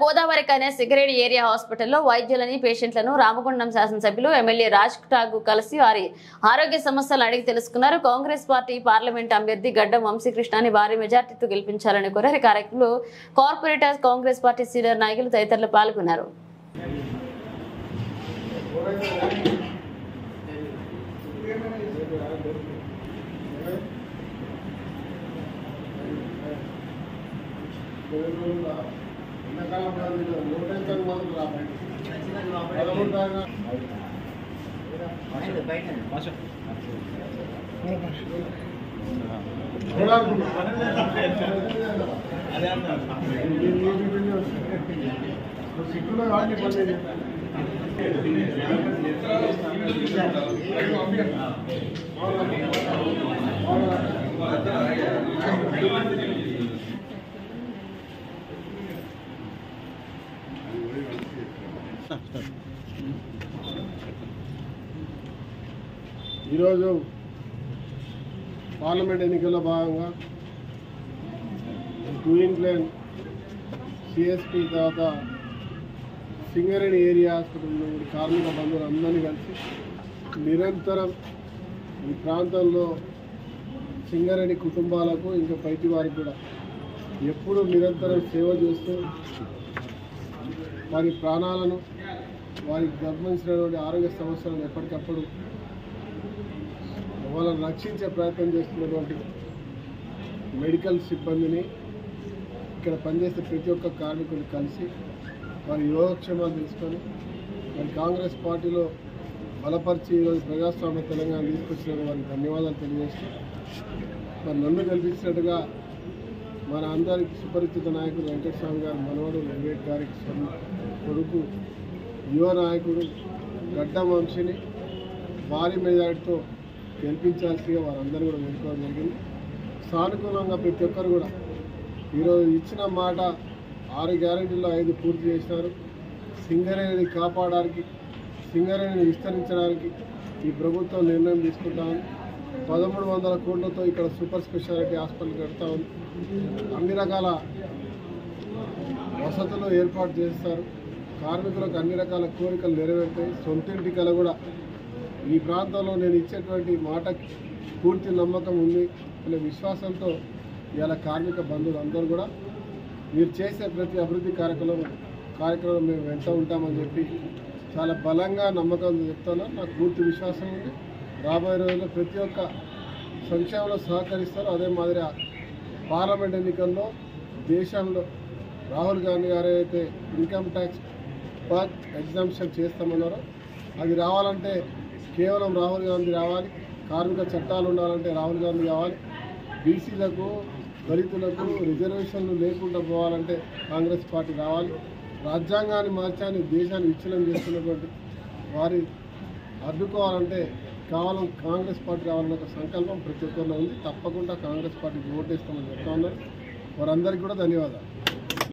గోదావరి కన్య Singareni area హాస్పిటల్లో వైద్యులని పేషెంట్లను రామగుండం శాసనసభ్యులు ఎమ్మెల్యే రాజ్ ఠాకూర్ కలిసి వారి ఆరోగ్య సమస్యలు అడిగి తెలుసుకున్నారు. కాంగ్రెస్ పార్టీ పార్లమెంట్ అభ్యర్థి గడ్డం వంశీకృష్ణని భారీ మెజార్టీతో గెలిపించాలని కోరారు. కార్యక్రమంలో కార్పొరేటర్ కాంగ్రెస్ పార్టీ సీనియర్ నాయకులు తదితరులు పాల్గొన్నారు. ఈరోజు పార్లమెంట్ ఎన్నికల్లో భాగంగా క్వీన్ ప్లేన్ సిఎస్పి తర్వాత సింగరేణి ఏరియా హాస్పిటల్లో కార్మిక బంధువులు అందరినీ కలిసి నిరంతరం ఈ ప్రాంతంలో సింగరేణి కుటుంబాలకు ఇంకా బయటి వారికి కూడా ఎప్పుడు నిరంతరం సేవ చేస్తూ వారి ప్రాణాలను వారికి గర్భించినటువంటి ఆరోగ్య సమస్యలను ఎప్పటికప్పుడు వాళ్ళని రక్షించే ప్రయత్నం చేస్తున్నటువంటి మెడికల్ సిబ్బందిని ఇక్కడ పనిచేసే ప్రతి ఒక్క కార్మికులు కలిసి వారి యోగక్షేమాలు తీసుకొని మరి కాంగ్రెస్ పార్టీలో బలపరిచి ఈరోజు ప్రజాస్వామ్య తెలంగాణ తీసుకొచ్చిన వారికి ధన్యవాదాలు తెలియజేస్తూ మరి నన్ను కల్పించినట్టుగా మన అందరికి సుపరిచిత నాయకుడు వెంకటస్వామి గారు మనవడు వెంకట్ గారికి కొడుకు యువ నాయకుడు గడ్డం వంశీని భారీ మెజార్టీతో గెలిపించాల్సిగా వారందరూ కూడా వేడుకోవడం జరిగింది. సానుకూలంగా ప్రతి ఒక్కరు కూడా ఈరోజు ఇచ్చిన మాట 6 గ్యారెంటీల్లో 5 పూర్తి చేసినారు. సింగరేణిని కాపాడడానికి సింగరేణిని విస్తరించడానికి ఈ ప్రభుత్వం నిర్ణయం తీసుకుంటామని 1300 కోట్లతో ఇక్కడ సూపర్ స్పెషాలిటీ హాస్పిటల్ కడతా ఉంది. అన్ని రకాల వసతులు ఏర్పాటు చేస్తారు. కార్మికులకు అన్ని రకాల కోరికలు నెరవేరుతాయి. సొంతింటి కల కూడా ఈ ప్రాంతంలో నేను ఇచ్చేటువంటి మాటకి పూర్తి నమ్మకం ఉంది అనే విశ్వాసంతో ఇవాళ కార్మిక బంధువులు అందరూ కూడా మీరు చేసే ప్రతి అభివృద్ధి కార్యక్రమం మేము వెంట ఉంటామని చెప్పి చాలా బలంగా నమ్మకం చెప్తాను. నాకు పూర్తి విశ్వాసం ఉంది. రాబోయే రోజుల్లో ప్రతి ఒక్క సంక్షేమంలో సహకరిస్తారు. అదే మాదిరిగా పార్లమెంట్ ఎన్నికల్లో దేశంలో రాహుల్ గాంధీ గారు ఏదైతే ఇన్కమ్ ట్యాక్స్ బర్త్ ఎగ్జామ్షన్ చేస్తామన్నారో అది రావాలంటే కేవలం రాహుల్ గాంధీ రావాలి. కార్మిక చట్టాలు ఉండాలంటే రాహుల్ గాంధీ కావాలి. బీసీలకు దళితులకు రిజర్వేషన్లు లేకుండా పోవాలంటే కాంగ్రెస్ పార్టీ రావాలి. రాజ్యాంగాన్ని మార్చాన్ని దేశాన్ని విచ్ఛిన్నం చేస్తున్నటువంటి వారి అడ్డుకోవాలంటే కేవలం కాంగ్రెస్ పార్టీ రావాలన్న ఒక సంకల్పం ప్రతి ఒక్కరిలో ఉంది. తప్పకుండా కాంగ్రెస్ పార్టీకి ఓటేస్తామని చెప్తా ఉన్నారు. వారందరికీ కూడా ధన్యవాదాలు.